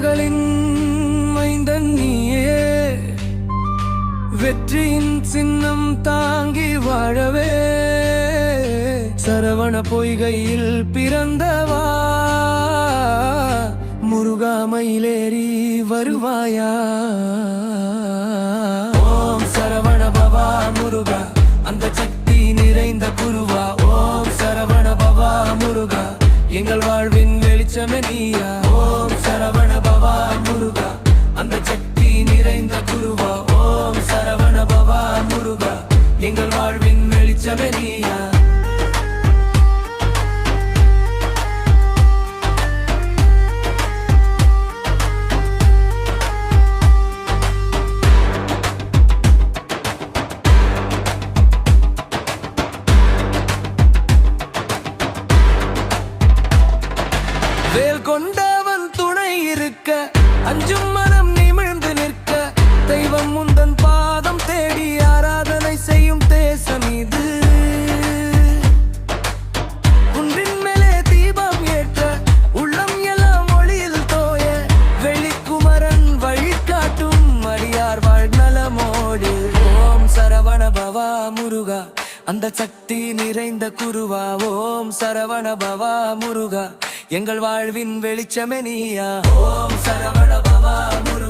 மகளின் மைந்தன் நீயே, வெற்றியின் சின்னம் தாங்கி வாழவே சரவண பொய்கையில் பிறந்தவா, முருகா மயிலேறி வருவாயா. ஓம் சரவண பவா முருகா, அந்த சக்தி நிறைந்த குருவா. ஓம் சரவண பவா முருகா, எங்கள் வாழ்வின் வெளிச்சமே நீயா. ஓம் சரவண பவா முருகா, அந்த சக்தி நிறைந்த குருவா. ஓம் சரவண பவா முருகா, எங்கள் வாழ்வின் வெளிச்சமே நீயா. வேல் கொண்டவன் துணை இருக்க, அஞ்சும் மனம் நிமிர்ந்து நிற்க, தெய்வம் முந்தன் பாதம் தேடி ஆராதனை செய்யும் தேசம் இது. குன்றின் மேலே தீபம் ஏற்ற, உள்ளம் எல்லாம் ஒளியில் தோய, வெளிக்குமரன் வழிகாட்டும் அடியார் வாழ் நலமோடு. ஓம் சரவண பவா முருகா, அந்த சக்தி நிறைந்த குருவா. ஓம் சரவண பவா முருகா, எங்கள் வாழ்வின் வெளிச்சமே நீயா. ஓம் சரவண பவா முருகா.